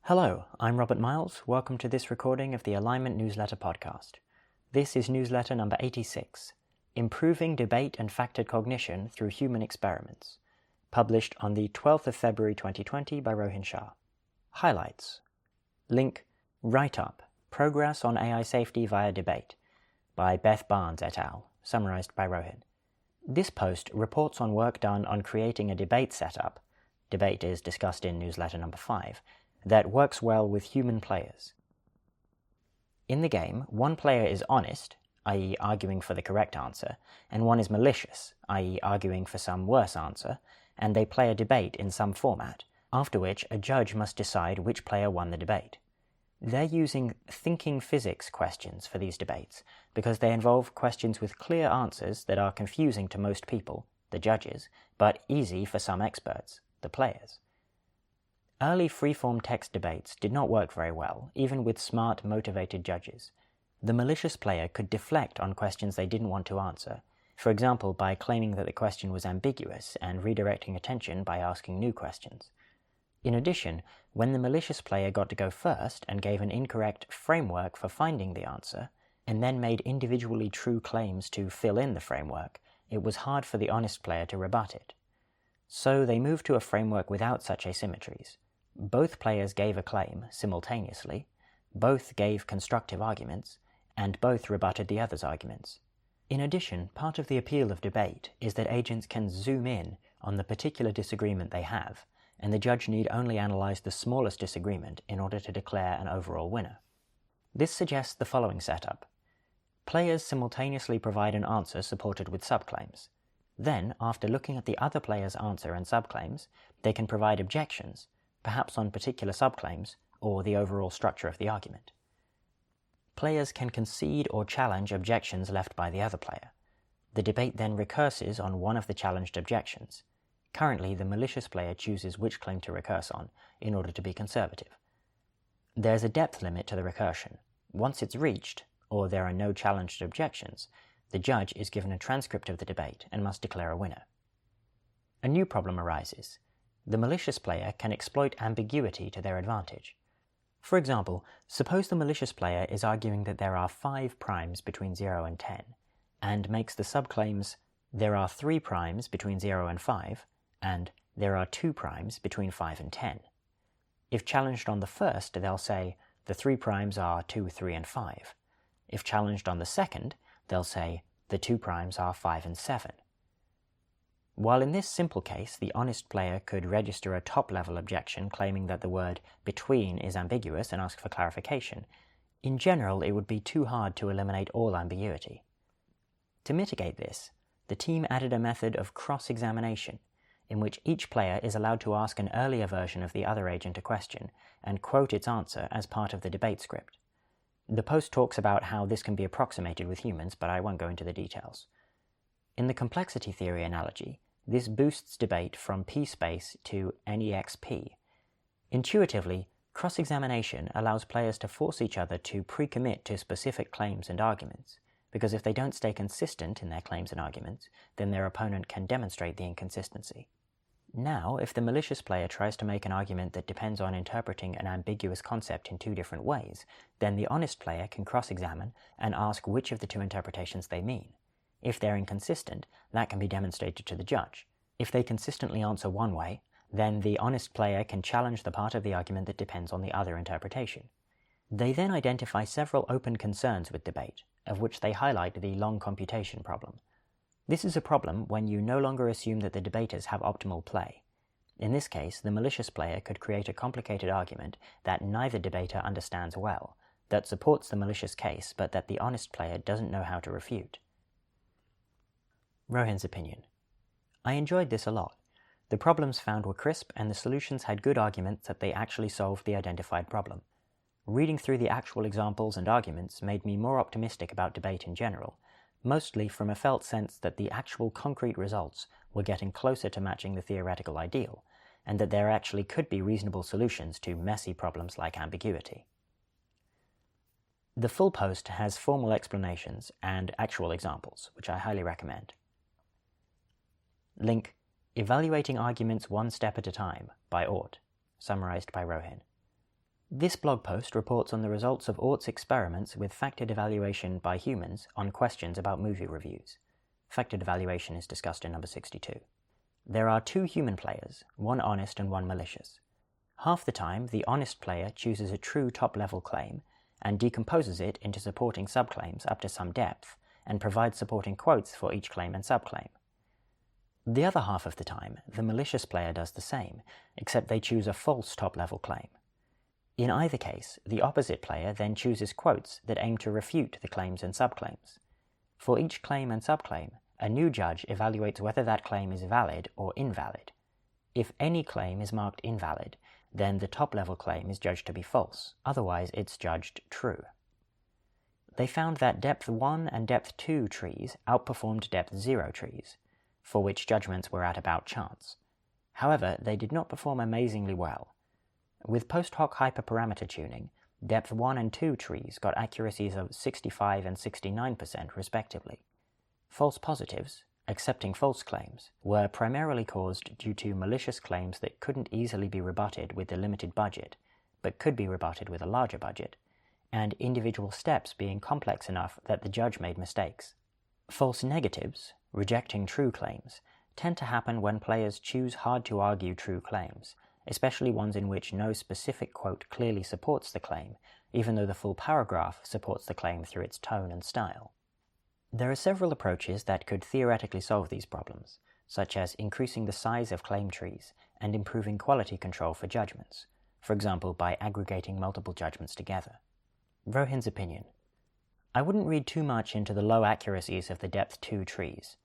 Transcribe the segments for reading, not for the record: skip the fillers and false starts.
Hello, I'm Robert Miles. Welcome to this recording of the Alignment Newsletter podcast. This is newsletter number 86, Improving Debate and Factored Cognition Through Human Experiments, published on the 12th of February 2020 by Rohin Shah. Highlights. Link, Write-Up, Progress on AI Safety via Debate, by Beth Barnes et al., summarized by Rohin. This post reports on work done on creating a debate setup, debate is discussed in newsletter number 5, that works well with human players. In the game, one player is honest, i.e. arguing for the correct answer, and one is malicious, i.e. arguing for some worse answer, and they play a debate in some format, after which a judge must decide which player won the debate. They're using thinking physics questions for these debates because they involve questions with clear answers that are confusing to most people, the judges, but easy for some experts, the players. Early free-form text debates did not work very well, even with smart, motivated judges. The malicious player could deflect on questions they didn't want to answer, for example by claiming that the question was ambiguous and redirecting attention by asking new questions. In addition, when the malicious player got to go first and gave an incorrect framework for finding the answer, and then made individually true claims to fill in the framework, it was hard for the honest player to rebut it. So they moved to a framework without such asymmetries. Both players gave a claim simultaneously, both gave constructive arguments, and both rebutted the other's arguments. In addition, part of the appeal of debate is that agents can zoom in on the particular disagreement they have, and the judge need only analyze the smallest disagreement in order to declare an overall winner. This suggests the following setup. Players simultaneously provide an answer supported with subclaims. Then, after looking at the other player's answer and subclaims, they can provide objections, perhaps on particular subclaims, or the overall structure of the argument. Players can concede or challenge objections left by the other player. The debate then recurses on one of the challenged objections. Currently, the malicious player chooses which claim to recurse on, in order to be conservative. There's a depth limit to the recursion. Once it's reached, or there are no challenged objections, the judge is given a transcript of the debate and must declare a winner. A new problem arises. The malicious player can exploit ambiguity to their advantage. For example, suppose the malicious player is arguing that there are 5 primes between 0 and 10, and makes the subclaims there are 3 primes between 0 and 5, and there are 2 primes between 5 and 10. If challenged on the first, they'll say the 3 primes are 2, 3, and 5. If challenged on the second, they'll say the 2 primes are 5 and 7. While in this simple case the honest player could register a top-level objection claiming that the word between is ambiguous and ask for clarification, in general it would be too hard to eliminate all ambiguity. To mitigate this, the team added a method of cross-examination, in which each player is allowed to ask an earlier version of the other agent a question and quote its answer as part of the debate script. The post talks about how this can be approximated with humans, but I won't go into the details. In the complexity theory analogy, this boosts debate from p-space to NEXP. Intuitively, cross-examination allows players to force each other to pre-commit to specific claims and arguments, because if they don't stay consistent in their claims and arguments, then their opponent can demonstrate the inconsistency. Now, if the malicious player tries to make an argument that depends on interpreting an ambiguous concept in 2 different ways, then the honest player can cross-examine and ask which of the 2 interpretations they mean. If they're inconsistent, that can be demonstrated to the judge. If they consistently answer one way, then the honest player can challenge the part of the argument that depends on the other interpretation. They then identify several open concerns with debate, of which they highlight the long computation problem. This is a problem when you no longer assume that the debaters have optimal play. In this case, the malicious player could create a complicated argument that neither debater understands well, that supports the malicious case but that the honest player doesn't know how to refute. Rohin's opinion. I enjoyed this a lot. The problems found were crisp and the solutions had good arguments that they actually solved the identified problem. Reading through the actual examples and arguments made me more optimistic about debate in general, mostly from a felt sense that the actual concrete results were getting closer to matching the theoretical ideal, and that there actually could be reasonable solutions to messy problems like ambiguity. The full post has formal explanations and actual examples, which I highly recommend. Link, Evaluating Arguments One Step at a Time by Ort, summarized by Rohin. This blog post reports on the results of Ort's experiments with factored evaluation by humans on questions about movie reviews. Factored evaluation is discussed in number 62. There are 2 human players, one honest and one malicious. Half the time, the honest player chooses a true top-level claim and decomposes it into supporting subclaims up to some depth and provides supporting quotes for each claim and subclaim. The other half of the time, the malicious player does the same, except they choose a false top-level claim. In either case, the opposite player then chooses quotes that aim to refute the claims and subclaims. For each claim and subclaim, a new judge evaluates whether that claim is valid or invalid. If any claim is marked invalid, then the top-level claim is judged to be false, otherwise it's judged true. They found that depth 1 and depth 2 trees outperformed depth 0 trees, for which judgments were at about chance. However, they did not perform amazingly well. With post hoc hyperparameter tuning, depth 1 and 2 trees got accuracies of 65 and 69% respectively. False positives, accepting false claims, were primarily caused due to malicious claims that couldn't easily be rebutted with a limited budget, but could be rebutted with a larger budget, and individual steps being complex enough that the judge made mistakes. False negatives, rejecting true claims, tend to happen when players choose hard-to-argue true claims, especially ones in which no specific quote clearly supports the claim, even though the full paragraph supports the claim through its tone and style. There are several approaches that could theoretically solve these problems, such as increasing the size of claim trees and improving quality control for judgments, for example by aggregating multiple judgments together. Rohin's opinion. I wouldn't read too much into the low accuracies of the depth 2 trees.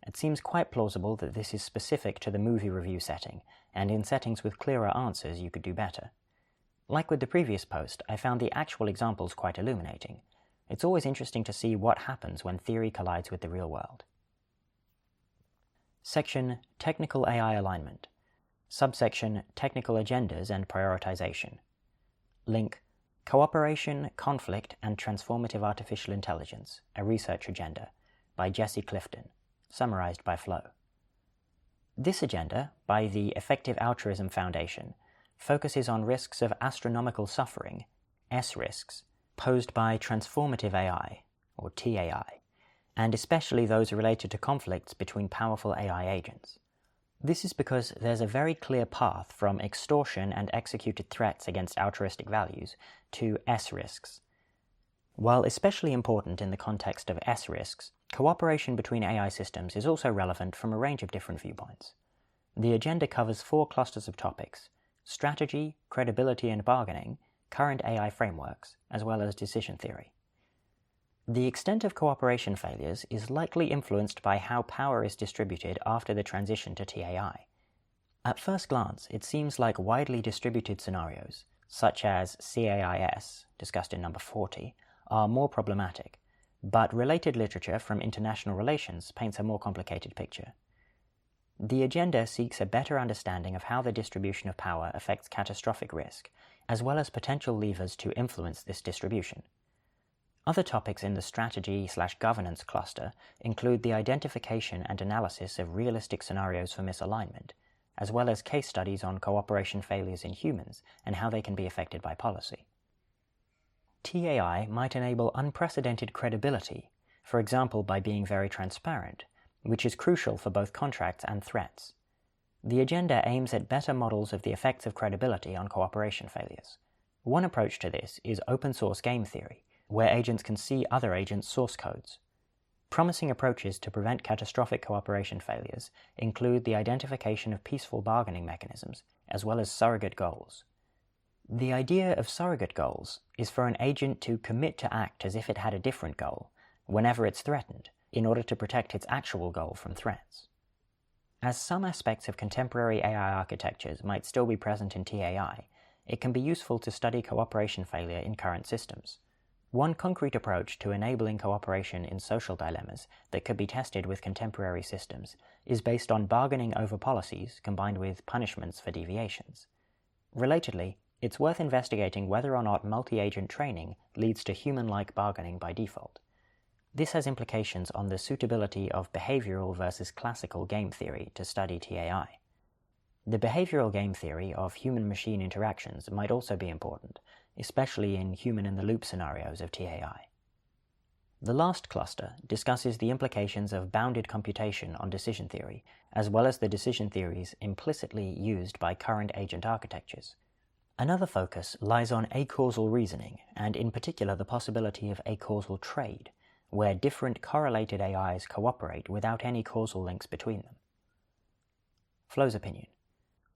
It seems quite plausible that this is specific to the movie review setting, and in settings with clearer answers you could do better. Like with the previous post, I found the actual examples quite illuminating. It's always interesting to see what happens when theory collides with the real world. Section Technical AI Alignment. Subsection Technical Agendas and Prioritization. Link Cooperation, Conflict, and Transformative Artificial Intelligence, a Research Agenda, by Jesse Clifton, summarized by Flo. This agenda, by the Effective Altruism Foundation, focuses on risks of astronomical suffering, S risks, posed by transformative AI, or TAI, and especially those related to conflicts between powerful AI agents. This is because there's a very clear path from extortion and executed threats against altruistic values to S risks. While especially important in the context of S risks, cooperation between AI systems is also relevant from a range of different viewpoints. The agenda covers 4 clusters of topics: strategy, credibility and bargaining, current AI frameworks, as well as decision theory. The extent of cooperation failures is likely influenced by how power is distributed after the transition to TAI. At first glance, it seems like widely distributed scenarios, such as CAIS, discussed in number 40, are more problematic, but related literature from international relations paints a more complicated picture. The agenda seeks a better understanding of how the distribution of power affects catastrophic risk, as well as potential levers to influence this distribution. Other topics in the strategy/governance cluster include the identification and analysis of realistic scenarios for misalignment, as well as case studies on cooperation failures in humans and how they can be affected by policy. TAI might enable unprecedented credibility, for example by being very transparent, which is crucial for both contracts and threats. The agenda aims at better models of the effects of credibility on cooperation failures. One approach to this is open source game theory, where agents can see other agents' source codes. Promising approaches to prevent catastrophic cooperation failures include the identification of peaceful bargaining mechanisms, as well as surrogate goals. The idea of surrogate goals is for an agent to commit to act as if it had a different goal, whenever it's threatened, in order to protect its actual goal from threats. As some aspects of contemporary AI architectures might still be present in TAI, it can be useful to study cooperation failure in current systems. One concrete approach to enabling cooperation in social dilemmas that could be tested with contemporary systems is based on bargaining over policies combined with punishments for deviations. Relatedly, it's worth investigating whether or not multi-agent training leads to human-like bargaining by default. This has implications on the suitability of behavioral versus classical game theory to study TAI. The behavioral game theory of human-machine interactions might also be important, especially in human-in-the-loop scenarios of TAI. The last cluster discusses the implications of bounded computation on decision theory, as well as the decision theories implicitly used by current agent architectures. Another focus lies on acausal reasoning, and in particular the possibility of acausal trade, where different correlated AIs cooperate without any causal links between them. Flo's opinion.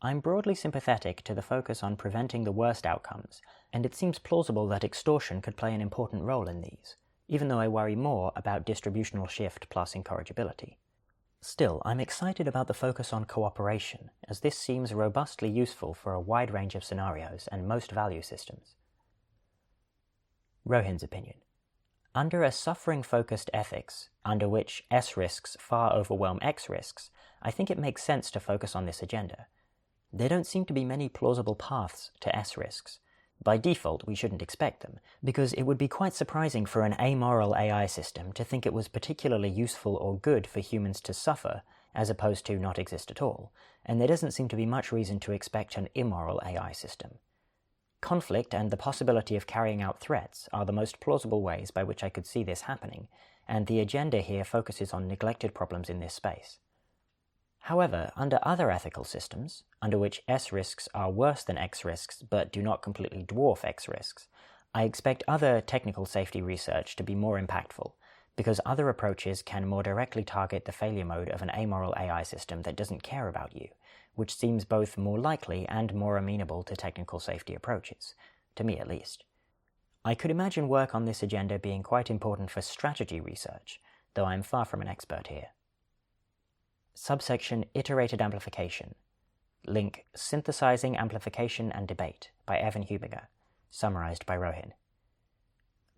I'm broadly sympathetic to the focus on preventing the worst outcomes, and it seems plausible that extortion could play an important role in these, even though I worry more about distributional shift plus incorrigibility. Still, I'm excited about the focus on cooperation, as this seems robustly useful for a wide range of scenarios and most value systems. Rohin's opinion. Under a suffering-focused ethics, under which S risks far overwhelm X risks, I think it makes sense to focus on this agenda. There don't seem to be many plausible paths to S risks. By default, we shouldn't expect them, because it would be quite surprising for an amoral AI system to think it was particularly useful or good for humans to suffer, as opposed to not exist at all, and there doesn't seem to be much reason to expect an immoral AI system. Conflict and the possibility of carrying out threats are the most plausible ways by which I could see this happening, and the agenda here focuses on neglected problems in this space. However, under other ethical systems, under which S risks are worse than X risks but do not completely dwarf X risks, I expect other technical safety research to be more impactful, because other approaches can more directly target the failure mode of an amoral AI system that doesn't care about you, which seems both more likely and more amenable to technical safety approaches, to me at least. I could imagine work on this agenda being quite important for strategy research, though I am far from an expert here. Subsection Iterated Amplification. Link Synthesizing Amplification and Debate by Evan Hubinger, summarized by Rohin.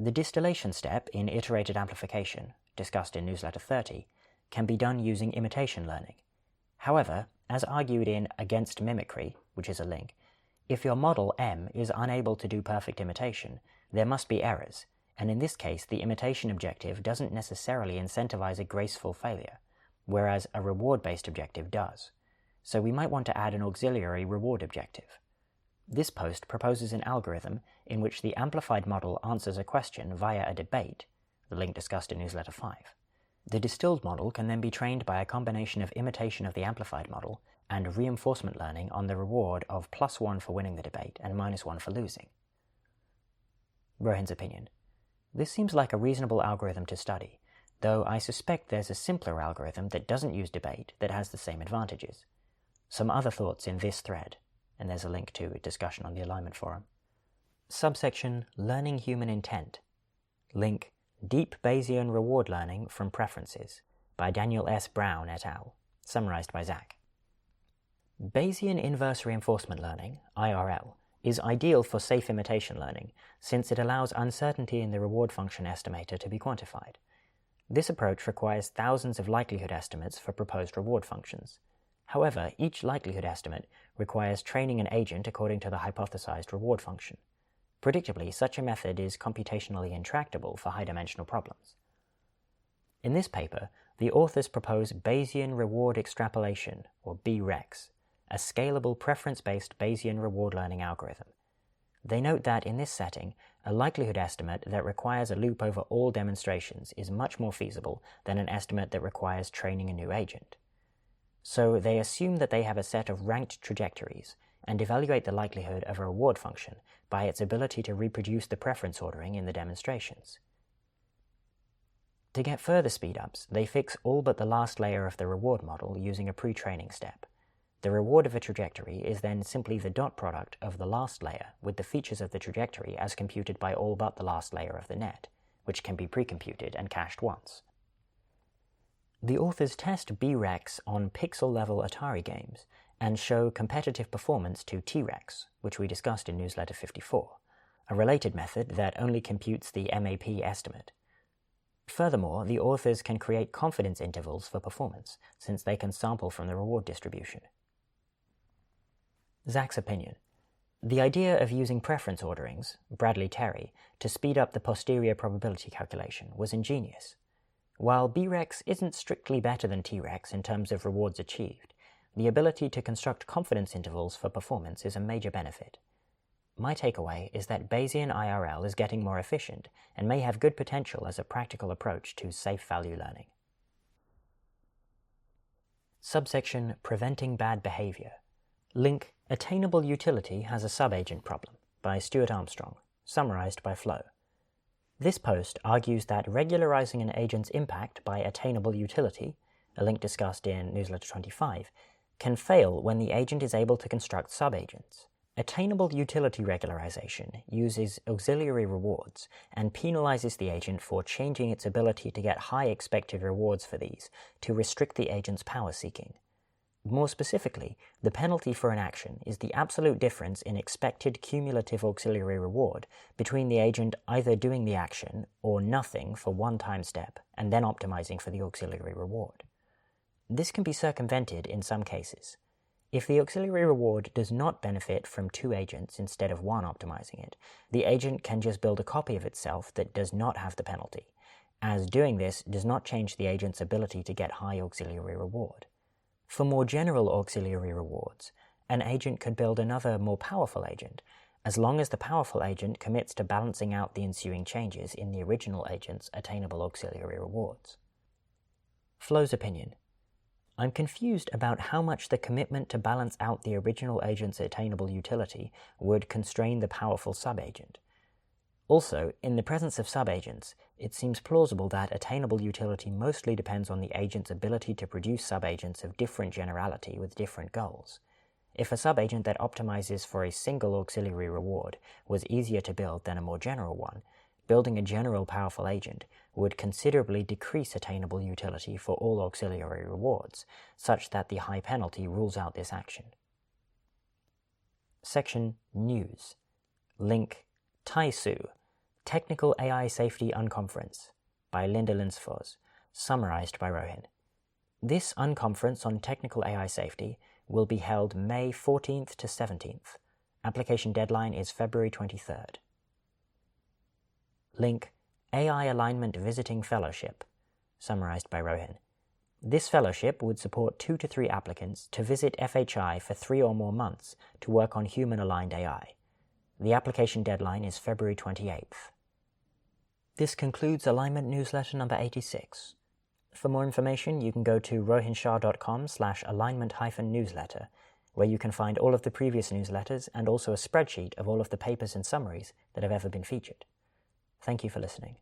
The distillation step in iterated amplification, discussed in Newsletter 30, can be done using imitation learning. However, as argued in Against Mimicry, which is a link, if your model M is unable to do perfect imitation, there must be errors, and in this case the imitation objective doesn't necessarily incentivize a graceful failure, whereas a reward-based objective does. So we might want to add an auxiliary reward objective. This post proposes an algorithm in which the amplified model answers a question via a debate, the link discussed in Newsletter 5. The distilled model can then be trained by a combination of imitation of the amplified model and reinforcement learning on the reward of +1 for winning the debate and -1 for losing. Rohin's opinion. This seems like a reasonable algorithm to study, though I suspect there's a simpler algorithm that doesn't use debate that has the same advantages. Some other thoughts in this thread, and there's a link to a discussion on the alignment forum. Subsection Learning Human Intent. Link Deep Bayesian Reward Learning from Preferences by Daniel S. Brown et al., summarized by Zach. Bayesian inverse reinforcement learning, IRL, is ideal for safe imitation learning since it allows uncertainty in the reward function estimator to be quantified. This approach requires thousands of likelihood estimates for proposed reward functions. However, each likelihood estimate requires training an agent according to the hypothesized reward function. Predictably, such a method is computationally intractable for high-dimensional problems. In this paper, the authors propose Bayesian reward extrapolation, or BREX, a scalable preference-based Bayesian reward learning algorithm. They note that in this setting, a likelihood estimate that requires a loop over all demonstrations is much more feasible than an estimate that requires training a new agent. So they assume that they have a set of ranked trajectories and evaluate the likelihood of a reward function by its ability to reproduce the preference ordering in the demonstrations. To get further speedups, they fix all but the last layer of the reward model using a pre-training step. The reward of a trajectory is then simply the dot product of the last layer with the features of the trajectory as computed by all but the last layer of the net, which can be pre-computed and cached once. The authors test BREX on pixel-level Atari games and show competitive performance to T-Rex, which we discussed in Newsletter 54, a related method that only computes the MAP estimate. Furthermore, the authors can create confidence intervals for performance, since they can sample from the reward distribution. Zach's opinion. The idea of using preference orderings, Bradley-Terry, to speed up the posterior probability calculation was ingenious. While BREX isn't strictly better than T-Rex in terms of rewards achieved, the ability to construct confidence intervals for performance is a major benefit. My takeaway is that Bayesian IRL is getting more efficient and may have good potential as a practical approach to safe value learning. Subsection Preventing Bad Behavior. Link Attainable Utility has a Subagent Problem by Stuart Armstrong, summarized by Flo. This post argues that regularizing an agent's impact by attainable utility, a link discussed in Newsletter 25, can fail when the agent is able to construct subagents. Attainable utility regularization uses auxiliary rewards and penalizes the agent for changing its ability to get high expected rewards for these to restrict the agent's power seeking. More specifically, the penalty for an action is the absolute difference in expected cumulative auxiliary reward between the agent either doing the action or nothing for one time step and then optimizing for the auxiliary reward. This can be circumvented in some cases. If the auxiliary reward does not benefit from two agents instead of one optimizing it, the agent can just build a copy of itself that does not have the penalty, as doing this does not change the agent's ability to get high auxiliary reward. For more general auxiliary rewards, an agent could build another, more powerful agent, as long as the powerful agent commits to balancing out the ensuing changes in the original agent's attainable auxiliary rewards. Flo's opinion. I'm confused about how much the commitment to balance out the original agent's attainable utility would constrain the powerful subagent. Also, in the presence of subagents, it seems plausible that attainable utility mostly depends on the agent's ability to produce subagents of different generality with different goals. If a subagent that optimizes for a single auxiliary reward was easier to build than a more general one, building a general powerful agent would considerably decrease attainable utility for all auxiliary rewards, such that the high penalty rules out this action. Section News. Link TAISU, Technical AI Safety Unconference, by Linda Linsfors, summarized by Rohin. This unconference on technical AI safety will be held May 14th to 17th. Application deadline is February 23rd. Link AI Alignment Visiting Fellowship, summarized by Rohin. This fellowship would support 2 to 3 applicants to visit FHI for 3 or more months to work on human-aligned AI. The application deadline is February 28th. This concludes Alignment Newsletter number 86. For more information, you can go to rohinshah.com/alignment-newsletter, where you can find all of the previous newsletters and also a spreadsheet of all of the papers and summaries that have ever been featured. Thank you for listening.